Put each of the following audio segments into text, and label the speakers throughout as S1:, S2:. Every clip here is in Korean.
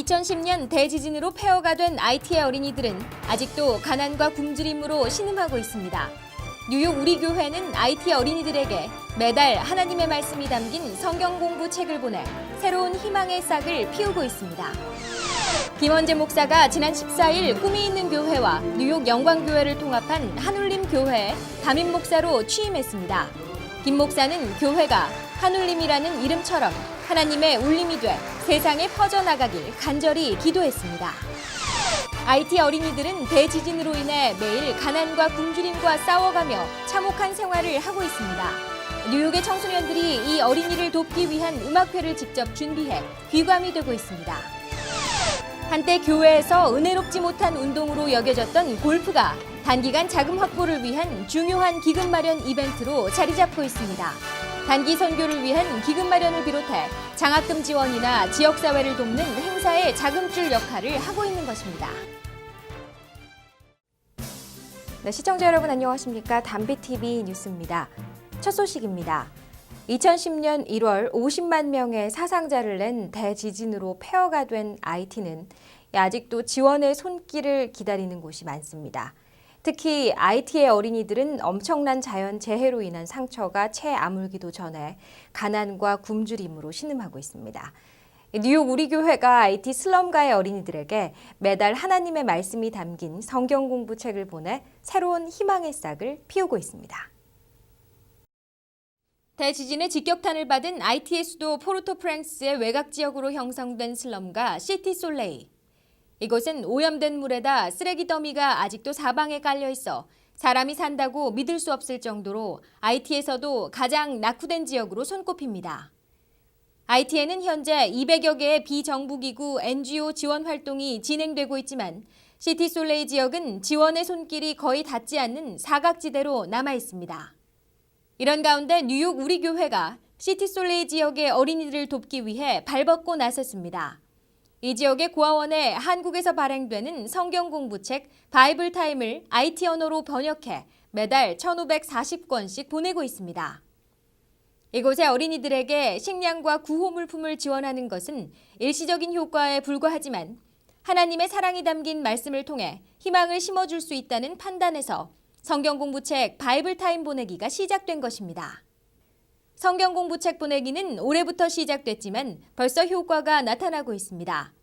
S1: 2010년 대지진으로 폐허가 된 IT의 어린이들은 아직도 가난과 굶주림으로 신음하고 있습니다. 뉴욕 우리교회는 IT의 어린이들에게 매달 하나님의 말씀이 담긴 성경 공부 책을 보내 새로운 희망의 싹을 피우고 있습니다. 김원재 목사가 지난 14일 꿈이 있는 교회와 뉴욕 영광교회를 통합한 한울림 교회에 담임 목사로 취임했습니다. 김 목사는 교회가 한울림이라는 이름처럼 하나님의 울림이 돼 세상에 퍼져나가길 간절히 기도했습니다. IT 어린이들은 대지진으로 인해 매일 가난과 굶주림과 싸워가며 참혹한 생활을 하고 있습니다. 뉴욕의 청소년들이 이 어린이를 돕기 위한 음악회를 직접 준비해 귀감이 되고 있습니다. 한때 교회에서 은혜롭지 못한 운동으로 여겨졌던 골프가 단기간 자금 확보를 위한 중요한 기금 마련 이벤트로 자리 잡고 있습니다. 단기 선교를 위한 기금 마련을 비롯해 장학금 지원이나 지역사회를 돕는 행사의 자금줄 역할을 하고 있는 것입니다. 네, 시청자 여러분 안녕하십니까? 담비TV 뉴스입니다. 첫 소식입니다. 2010년 1월 50만 명의 사상자를 낸 대지진으로 폐허가 된 IT는 아직도 지원의 손길을 기다리는 곳이 많습니다. 특히 IT의 어린이들은 엄청난 자연 재해로 인한 상처가 채 아물기도 전에 가난과 굶주림으로 신음하고 있습니다. 뉴욕 우리교회가 IT 슬럼가의 어린이들에게 매달 하나님의 말씀이 담긴 성경 공부책을 보내 새로운 희망의 싹을 피우고 있습니다. 대지진의 직격탄을 받은 IT의 수도 포르토프랑스의 외곽 지역으로 형성된 슬럼가 시티 솔레이. 이곳은 오염된 물에다 쓰레기 더미가 아직도 사방에 깔려 있어 사람이 산다고 믿을 수 없을 정도로 IT에서도 가장 낙후된 지역으로 손꼽힙니다. IT에는 현재 200여 개의 비정부기구 NGO 지원 활동이 진행되고 있지만 시티 솔레이 지역은 지원의 손길이 거의 닿지 않는 사각지대로 남아 있습니다. 이런 가운데 뉴욕 우리교회가 시티 솔레이 지역의 어린이들을 돕기 위해 발벗고 나섰습니다. 이 지역의 고아원에 한국에서 발행되는 성경 공부책 바이블 타임을 IT 언어로 번역해 매달 1,540권씩 보내고 있습니다. 이곳의 어린이들에게 식량과 구호물품을 지원하는 것은 일시적인 효과에 불과하지만 하나님의 사랑이 담긴 말씀을 통해 희망을 심어줄 수 있다는 판단에서 성경 공부책 바이블 타임 보내기가 시작된 것입니다. 성경 공부책 보내기는 올해부터 시작됐지만 벌써 효과가 나타나고 있습니다.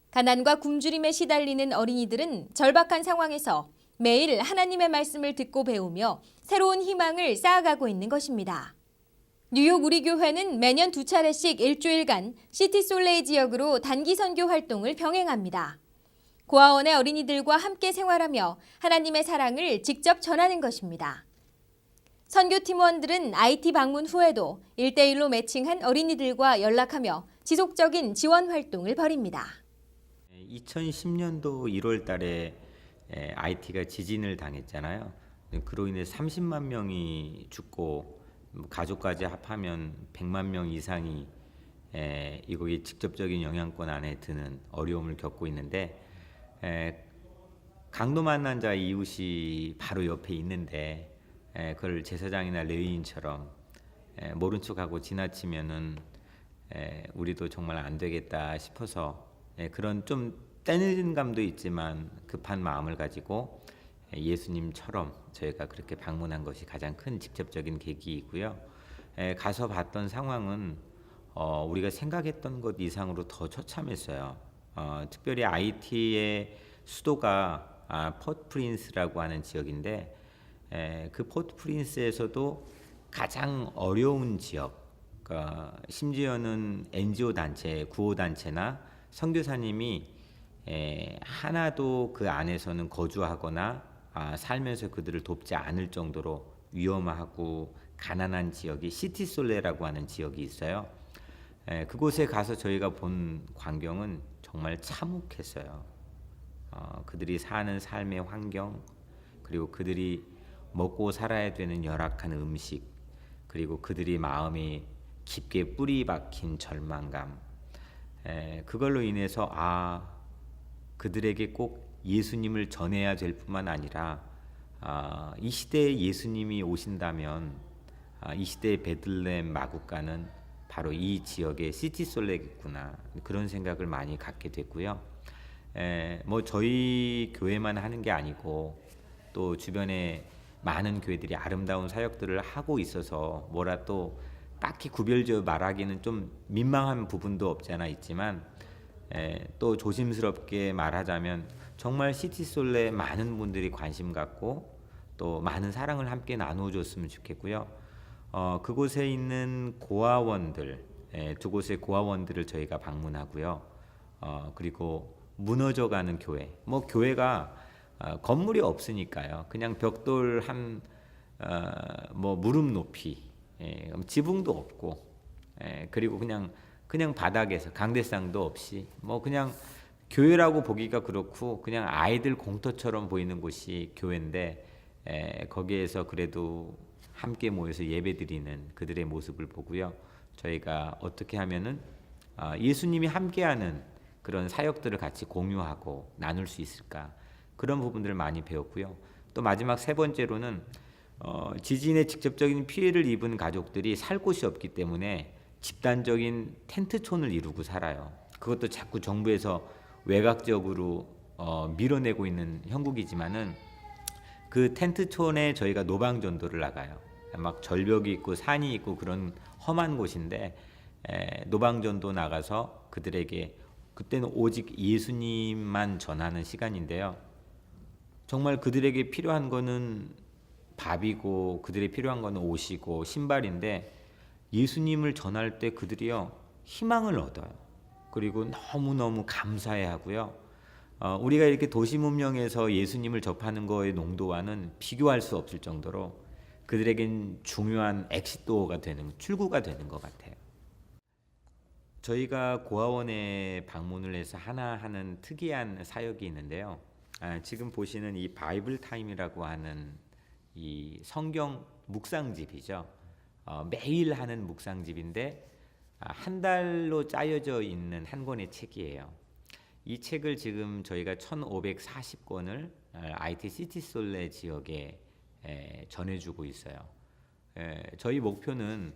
S1: 가난과 굶주림에 시달리는 어린이들은 절박한 상황에서 매일 하나님의 말씀을 듣고 배우며 새로운 희망을 쌓아가고 있는 것입니다. 뉴욕 우리교회는 매년 2차례씩 일주일간 시티 솔레이 지역으로 단기 선교 활동을 병행합니다. 고아원의 어린이들과 함께 생활하며 하나님의 사랑을 직접 전하는 것입니다. 선교팀원들은 IT 방문 후에도 1대1로 매칭한 어린이들과 연락하며 지속적인 지원 활동을 벌입니다.
S2: 2010년도 1월 달에 IT가 지진을 당했잖아요. 그로 인해 30만 명이 죽고 가족까지 합하면 100만 명 이상이 이거에 직접적인 영향권 안에 드는 어려움을 겪고 있는데 강도 만난 자 이웃이 바로 옆에 있는데 그걸 제사장이나 레위인처럼 모른 척하고 지나치면은 우리도 정말 안 되겠다 싶어서 그런 좀 떼는 감도 있지만 급한 마음을 가지고 예수님처럼 저희가 그렇게 방문한 것이 가장 큰 직접적인 계기이고요. 가서 봤던 상황은 우리가 생각했던 것 이상으로 더 처참했어요. 특별히 IT의 수도가 포트프린스라고 하는 지역인데 그 포트프린스에서도 가장 어려운 지역, 심지어는 NGO 단체, 구호 단체나 선교사님이 하나도 그 안에서는 거주하거나 살면서 그들을 돕지 않을 정도로 위험하고 가난한 지역이 시티솔레라고 하는 지역이 있어요. 그곳에 가서 저희가 본 광경은 정말 참혹했어요. 그들이 사는 삶의 환경, 그리고 그들이 먹고 살아야 되는 열악한 음식, 그리고 그들이 마음이 깊게 뿌리 박힌 절망감, 그걸로 인해서 그들에게 꼭 예수님을 전해야 될 뿐만 아니라 이 시대에 예수님이 오신다면 이 시대의 베들레헴 마국간은 바로 이 지역의 시티솔레겠구나 그런 생각을 많이 갖게 됐고요. 뭐 저희 교회만 하는 게 아니고 또 주변에 많은 교회들이 아름다운 사역들을 하고 있어서 뭐라 또 딱히 구별지어 말하기는 좀 민망한 부분도 없지 않아 있지만 또 조심스럽게 말하자면 정말 시티솔레 많은 분들이 관심 갖고 또 많은 사랑을 함께 나누어 줬으면 좋겠고요. 그곳에 있는 고아원들, 두 곳의 고아원들을 저희가 방문하고요. 그리고 무너져가는 교회, 뭐 교회가 건물이 없으니까요. 그냥 벽돌 한 뭐 무릎 높이, 지붕도 없고, 그리고 그냥 바닥에서 강대상도 없이 뭐 그냥 교회라고 보기가 그렇고 그냥 아이들 공터처럼 보이는 곳이 교회인데 거기에서 그래도 함께 모여서 예배드리는 그들의 모습을 보고요. 저희가 어떻게 하면은 예수님이 함께하는 그런 사역들을 같이 공유하고 나눌 수 있을까 그런 부분들을 많이 배웠고요. 또 마지막 세 번째로는 지진에 직접적인 피해를 입은 가족들이 살 곳이 없기 때문에 집단적인 텐트촌을 이루고 살아요. 그것도 자꾸 정부에서 외곽적으로 밀어내고 있는 형국이지만은 그 텐트촌에 저희가 노방 전도를 나가요. 막 절벽이 있고 산이 있고 그런 험한 곳인데 노방 전도 나가서 그들에게 그때는 오직 예수님만 전하는 시간인데요. 정말 그들에게 필요한 거는 밥이고 그들이 필요한 거는 옷이고 신발인데 예수님을 전할 때 그들이요 희망을 얻어요. 그리고 너무너무 감사해하고요. 우리가 이렇게 도시 문명에서 예수님을 접하는 거의 농도와는 비교할 수 없을 정도로 그들에겐 중요한 엑시트도어가 되는 출구가 되는 것 같아요. 저희가 고아원에 방문을 해서 하나 하는 특이한 사역이 있는데요. 지금 보시는 이 바이블 타임이라고 하는 이 성경 묵상집이죠. 매일 하는 묵상집인데 한 달로 짜여져 있는 한 권의 책이에요. 이 책을 지금 저희가 1540권을 IT 시티솔레 지역에 전해주고 있어요. 저희 목표는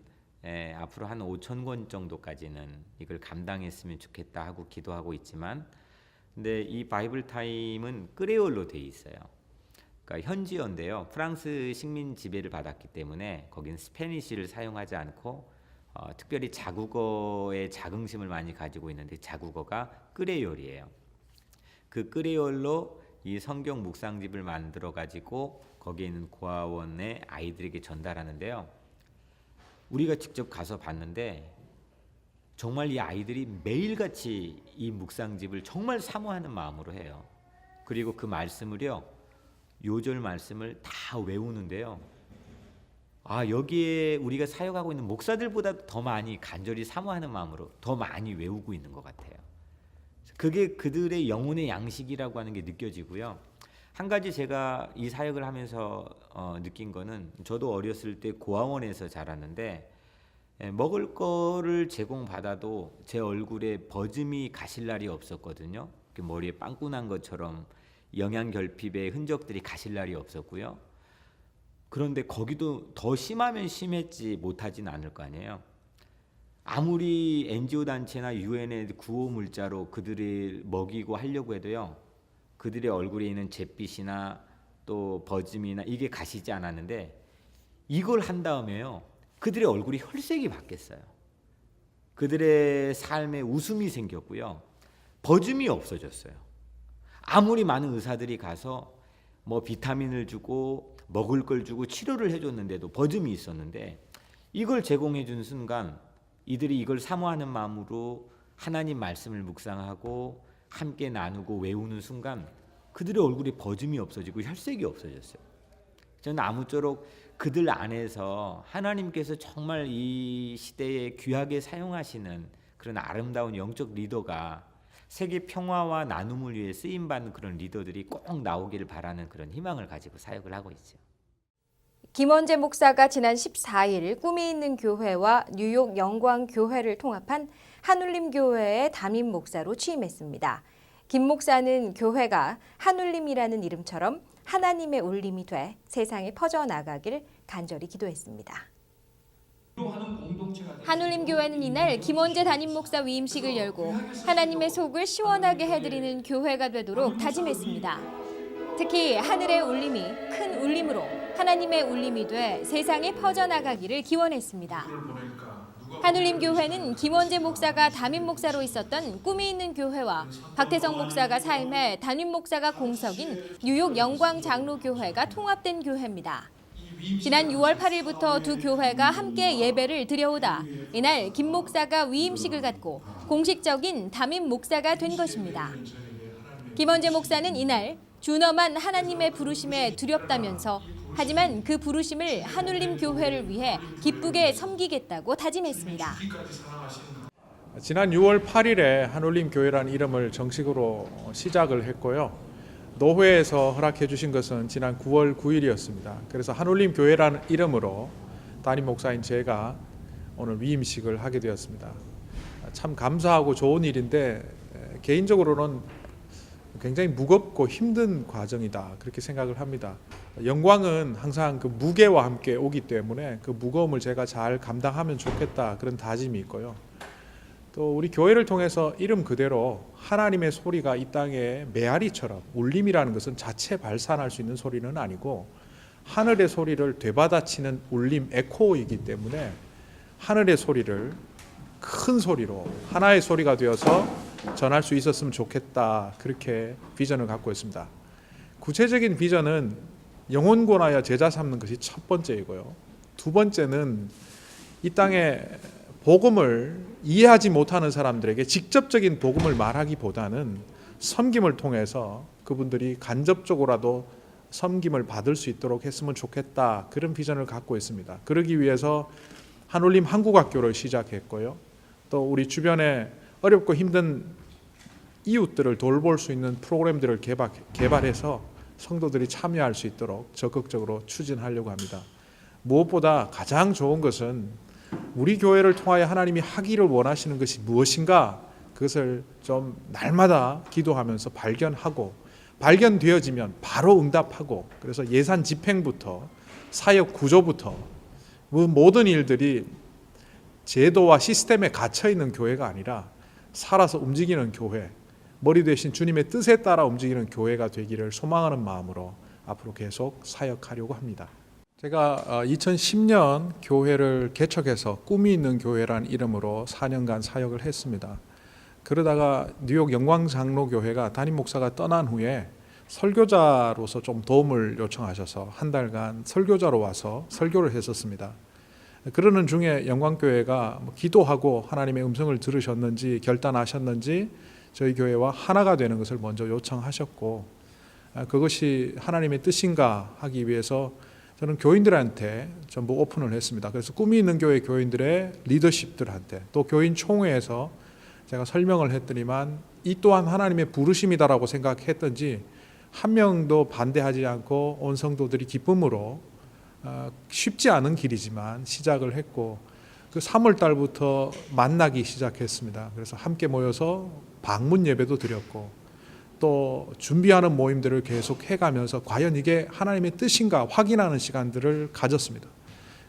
S2: 앞으로 한 5,000권 정도까지는 이걸 감당했으면 좋겠다 하고 기도하고 있지만 근데 이 바이블 타임은 크레올로 돼 있어요. 그러니까 현지어인데요. 프랑스 식민 지배를 받았기 때문에 거긴 스페니쉬를 사용하지 않고 특별히 자국어에 자긍심을 많이 가지고 있는데 자국어가 크레올이에요. 그 크레올로 이 성경 묵상집을 만들어 가지고 거기에 있는 고아원의 아이들에게 전달하는데요. 우리가 직접 가서 봤는데 정말 이 아이들이 매일같이 이 묵상집을 정말 사모하는 마음으로 해요. 그리고 그 말씀을요. 요절 말씀을 다 외우는데요. 여기에 우리가 사역하고 있는 목사들보다 더 많이 간절히 사모하는 마음으로 더 많이 외우고 있는 것 같아요. 그게 그들의 영혼의 양식이라고 하는 게 느껴지고요. 한 가지 제가 이 사역을 하면서 느낀 거는 저도 어렸을 때 고아원에서 자랐는데 먹을 거를 제공받아도 제 얼굴에 버짐이 가실 날이 없었거든요. 머리에 빵꾸 난 것처럼 영양결핍의 흔적들이 가실 날이 없었고요. 그런데 거기도 더 심하면 심했지 못하진 않을 거 아니에요. 아무리 NGO 단체나 UN의 구호 물자로 그들을 먹이고 하려고 해도요. 그들의 얼굴에 있는 잿빛이나 또 버짐이나 이게 가시지 않았는데 이걸 한 다음에요. 그들의 얼굴이 혈색이 바뀌었어요. 그들의 삶에 웃음이 생겼고요. 버짐이 없어졌어요. 아무리 많은 의사들이 가서 뭐 비타민을 주고 먹을 걸 주고 치료를 해줬는데도 버짐이 있었는데 이걸 제공해 준 순간 이들이 이걸 사모하는 마음으로 하나님 말씀을 묵상하고 함께 나누고 외우는 순간 그들의 얼굴에 버짐이 없어지고 혈색이 없어졌어요. 저는 아무쪼록 그들 안에서 하나님께서 정말 이 시대에 귀하게 사용하시는 그런 아름다운 영적 리더가 세계 평화와 나눔을 위해 쓰임받는 그런 리더들이 꼭 나오기를 바라는 그런 희망을 가지고 사역을 하고 있죠.
S1: 김원재 목사가 지난 14일 꿈이 있는 교회와 뉴욕 영광교회를 통합한 한울림교회의 담임 목사로 취임했습니다. 김 목사는 교회가 한울림이라는 이름처럼 하나님의 울림이 돼 세상에 퍼져나가길 간절히 기도했습니다. 한울림교회는 이날 김원재 담임 목사 위임식을 열고 하나님의 속을 시원하게 해드리는 교회가 되도록 다짐했습니다. 특히 하늘의 울림이 큰 울림으로 하나님의 울림이 돼 세상에 퍼져나가기를 기원했습니다. 한울림교회는 김원재 목사가 담임 목사로 있었던 꿈이 있는 교회와 박태성 목사가 사임해 담임 목사가 공석인 뉴욕 영광장로교회가 통합된 교회입니다. 지난 6월 8일부터 두 교회가 함께 예배를 드려오다 이날 김 목사가 위임식을 갖고 공식적인 담임 목사가 된 것입니다. 김원재 목사는 이날 준엄한 하나님의 부르심에 두렵다면서 하지만 그 부르심을 한울림 교회를 위해 기쁘게 섬기겠다고 다짐했습니다.
S3: 지난 6월 8일에 한울림 교회라는 이름을 정식으로 시작을 했고요. 노회에서 허락해 주신 것은 지난 9월 9일이었습니다. 그래서 한울림 교회라는 이름으로 담임 목사인 제가 오늘 위임식을 하게 되었습니다. 참 감사하고 좋은 일인데 개인적으로는 굉장히 무겁고 힘든 과정이다 그렇게 생각을 합니다. 영광은 항상 그 무게와 함께 오기 때문에 그 무거움을 제가 잘 감당하면 좋겠다 그런 다짐이 있고요. 또 우리 교회를 통해서 이름 그대로 하나님의 소리가 이 땅에 메아리처럼 울림이라는 것은 자체 발산할 수 있는 소리는 아니고 하늘의 소리를 되받아치는 울림 에코이기 때문에 하늘의 소리를 큰 소리로 하나의 소리가 되어서 전할 수 있었으면 좋겠다 그렇게 비전을 갖고 있습니다. 구체적인 비전은 영혼 권하여 제자 삼는 것이 첫 번째이고요. 두 번째는 이 땅에 복음을 이해하지 못하는 사람들에게 직접적인 복음을 말하기보다는 섬김을 통해서 그분들이 간접적으로라도 섬김을 받을 수 있도록 했으면 좋겠다 그런 비전을 갖고 있습니다. 그러기 위해서 한울림 한국학교를 시작했고요. 또 우리 주변에 어렵고 힘든 이웃들을 돌볼 수 있는 프로그램들을 개발해서 성도들이 참여할 수 있도록 적극적으로 추진하려고 합니다. 무엇보다 가장 좋은 것은 우리 교회를 통하여 하나님이 하기를 원하시는 것이 무엇인가 그것을 좀 날마다 기도하면서 발견하고 발견되어지면 바로 응답하고 그래서 예산 집행부터 사역 구조부터 모든 일들이 제도와 시스템에 갇혀 있는 교회가 아니라 살아서 움직이는 교회, 머리 대신 주님의 뜻에 따라 움직이는 교회가 되기를 소망하는 마음으로 앞으로 계속 사역하려고 합니다. 제가 2010년 교회를 개척해서 꿈이 있는 교회라는 이름으로 4년간 사역을 했습니다. 그러다가 뉴욕 영광장로교회가 담임 목사가 떠난 후에 설교자로서 좀 도움을 요청하셔서 한 달간 설교자로 와서 설교를 했었습니다. 그러는 중에 영광교회가 기도하고 하나님의 음성을 들으셨는지 결단하셨는지 저희 교회와 하나가 되는 것을 먼저 요청하셨고 그것이 하나님의 뜻인가 하기 위해서 저는 교인들한테 전부 오픈을 했습니다. 그래서 꿈이 있는 교회 교인들의 리더십들한테 또 교인 총회에서 제가 설명을 했더니만 이 또한 하나님의 부르심이다라고 생각했던지 한 명도 반대하지 않고 온 성도들이 기쁨으로 쉽지 않은 길이지만 시작을 했고 그 3월 달부터 만나기 시작했습니다. 그래서 함께 모여서 방문 예배도 드렸고 또 준비하는 모임들을 계속 해가면서 과연 이게 하나님의 뜻인가 확인하는 시간들을 가졌습니다.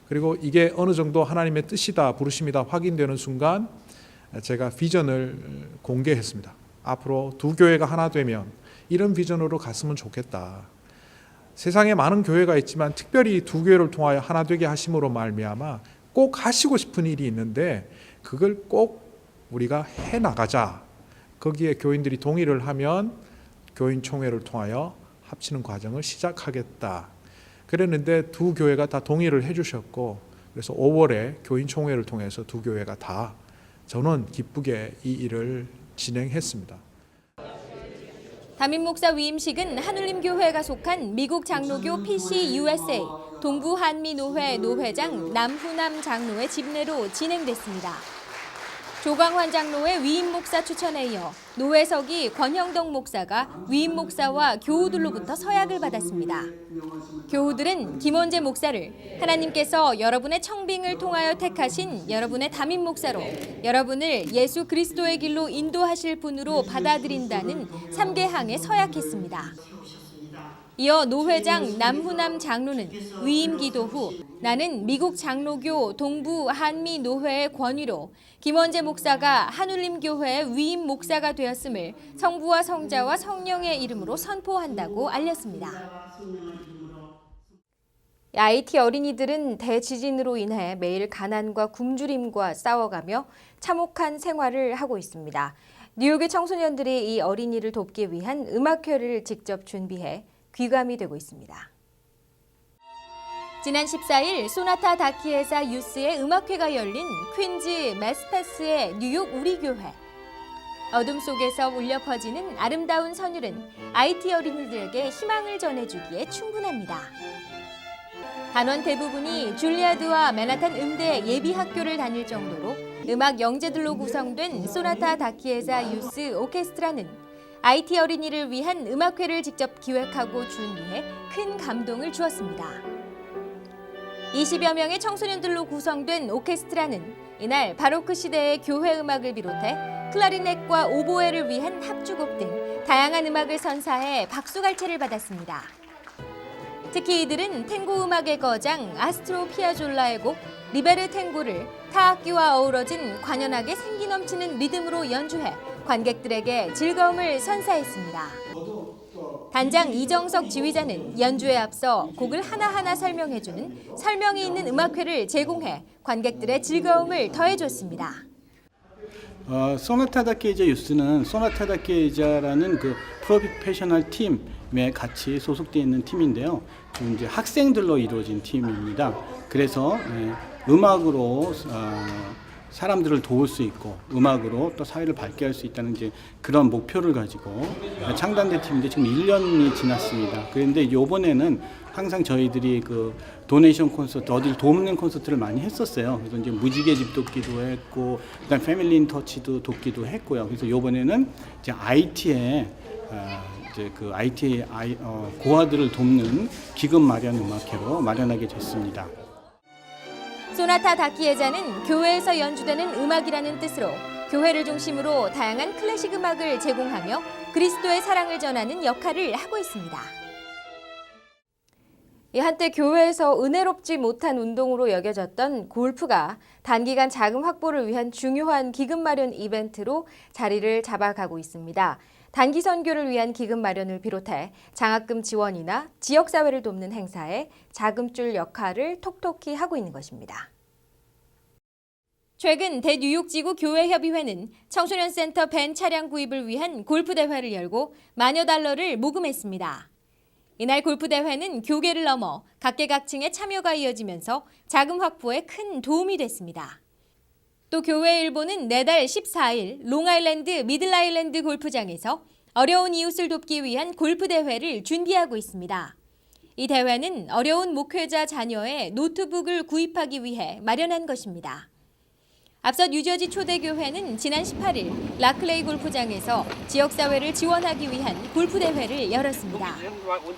S3: 그리고 이게 어느 정도 하나님의 뜻이다 부르심이다 확인되는 순간 제가 비전을 공개했습니다. 앞으로 두 교회가 하나 되면 이런 비전으로 갔으면 좋겠다. 세상에 많은 교회가 있지만 특별히 두 교회를 통하여 하나 되게 하심으로 말미암아 꼭 하시고 싶은 일이 있는데 그걸 꼭 우리가 해나가자. 거기에 교인들이 동의를 하면 교인 총회를 통하여 합치는 과정을 시작하겠다. 그랬는데 두 교회가 다 동의를 해주셨고 그래서 5월에 교인 총회를 통해서 두 교회가 다 저는 기쁘게 이 일을 진행했습니다.
S1: 담임 목사 위임식은 한울림교회가 속한 미국 장로교 PCUSA 동부한미노회 노회장 남후남 장로의 집례로 진행됐습니다. 조광환 장로의 위임 목사 추천에 이어 노회석이 권형덕 목사가 위임 목사와 교우들로부터 서약을 받았습니다. 교우들은 김원재 목사를 하나님께서 여러분의 청빙을 통하여 택하신 여러분의 담임 목사로 여러분을 예수 그리스도의 길로 인도하실 분으로 받아들인다는 3개 항에 서약했습니다. 이어 노회장 남후남 장로는 위임 기도 후 나는 미국 장로교 동부 한미 노회의 권위로 김원재 목사가 한울림교회의 위임 목사가 되었음을 성부와 성자와 성령의 이름으로 선포한다고 알렸습니다. IT 어린이들은 대지진으로 인해 매일 가난과 굶주림과 싸워가며 참혹한 생활을 하고 있습니다. 뉴욕의 청소년들이 이 어린이를 돕기 위한 음악회를 직접 준비해 귀감이 되고 있습니다. 지난 14일 소나타 다키에사 유스의 음악회가 열린 퀸즈 메스패스의 뉴욕 우리교회. 어둠 속에서 울려 퍼지는 아름다운 선율은 IT 어린이들에게 희망을 전해주기에 충분합니다. 단원 대부분이 줄리아드와 맨하탄 음대 예비학교를 다닐 정도로 음악 영재들로 구성된 소나타 다키에사 유스 오케스트라는 IT 어린이를 위한 음악회를 직접 기획하고 준비해 큰 감동을 주었습니다. 20여 명의 청소년들로 구성된 오케스트라는 이날 바로크 시대의 교회 음악을 비롯해 클라리넷과 오보에를 위한 합주곡 등 다양한 음악을 선사해 박수갈채를 받았습니다. 특히 이들은 탱고 음악의 거장 아스트로 피아졸라의 곡 리베르 탱고를 타악기와 어우러진 관연하게 생기 넘치는 리듬으로 연주해 관객들에게 즐거움을 선사했습니다. 단장 이정석 지휘자는 연주에 앞서 곡을 하나하나 설명해주는 설명이 있는 음악회를 제공해 관객들의 즐거움을 더해줬습니다.
S4: 소나타 다케이자 유스는 소나타 다케이자라는 그 프로페셔널 팀에 같이 소속되어 있는 팀인데요. 지금 이제 학생들로 이루어진 팀입니다. 그래서 음악으로 사람들을 도울 수 있고 음악으로 또 사회를 밝게 할 수 있다는 이제 그런 목표를 가지고 창단된 팀인데 지금 1년이 지났습니다. 그런데 이번에는 항상 저희들이 그 도네이션 콘서트, 어딜 돕는 콘서트를 많이 했었어요. 그래서 이제 무지개 집 돕기도 했고, 그다음 패밀리 인 터치도 돕기도 했고요. 그래서 이번에는 이제 IT에 이제 그 IT 고아들을 돕는 기금 마련 음악회로 마련하게 됐습니다.
S1: 소나타 다키에자는 교회에서 연주되는 음악이라는 뜻으로 교회를 중심으로 다양한 클래식 음악을 제공하며 그리스도의 사랑을 전하는 역할을 하고 있습니다. 한때 교회에서 은혜롭지 못한 운동으로 여겨졌던 골프가 단기간 자금 확보를 위한 중요한 기금 마련 이벤트로 자리를 잡아가고 있습니다. 단기 선교를 위한 기금 마련을 비롯해 장학금 지원이나 지역사회를 돕는 행사에 자금줄 역할을 톡톡히 하고 있는 것입니다. 최근 대뉴욕지구 교회협의회는 청소년 센터 밴 차량 구입을 위한 골프 대회를 열고 만여 달러를 모금했습니다. 이날 골프 대회는 교계를 넘어 각계각층의 참여가 이어지면서 자금 확보에 큰 도움이 됐습니다. 또 교회 일보는 내달 14일 롱아일랜드 미들아일랜드 골프장에서 어려운 이웃을 돕기 위한 골프 대회를 준비하고 있습니다. 이 대회는 어려운 목회자 자녀의 노트북을 구입하기 위해 마련한 것입니다. 앞서 뉴저지 초대교회는 지난 18일 라클레이 골프장에서 지역사회를 지원하기 위한 골프 대회를 열었습니다.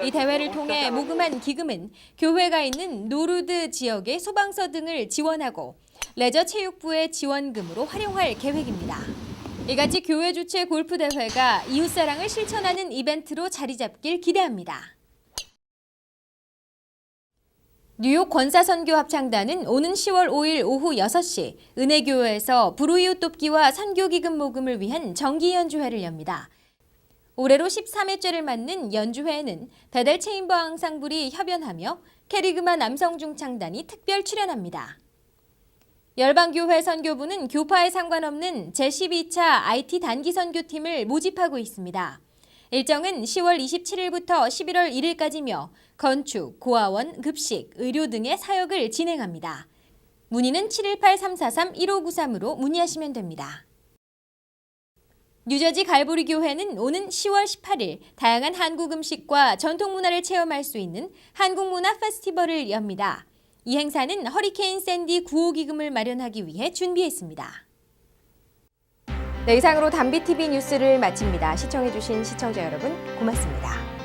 S1: 이 대회를 통해 모금한 기금은 교회가 있는 노르드 지역의 소방서 등을 지원하고 레저체육부의 지원금으로 활용할 계획입니다. 이같이 교회 주최 골프 대회가 이웃사랑을 실천하는 이벤트로 자리 잡길 기대합니다. 뉴욕 권사선교합창단은 오는 10월 5일 오후 6시 은혜교회에서 불우이웃 돕기와 선교기금 모금을 위한 정기 연주회를 엽니다. 올해로 13회째를 맞는 연주회에는 베델 체인버 앙상블이 협연하며 캐리그마 남성중창단이 특별 출연합니다. 열방교회 선교부는 교파에 상관없는 제12차 IT 단기 선교팀을 모집하고 있습니다. 일정은 10월 27일부터 11월 1일까지며 건축, 고아원, 급식, 의료 등의 사역을 진행합니다. 문의는 718-343-1593으로 문의하시면 됩니다. 뉴저지 갈보리 교회는 오는 10월 18일 다양한 한국 음식과 전통 문화를 체험할 수 있는 한국문화 페스티벌을 엽니다. 이 행사는 허리케인 샌디 구호기금을 마련하기 위해 준비했습니다. 네, 이상으로 담비TV 뉴스를 마칩니다. 시청해주신 시청자 여러분 고맙습니다.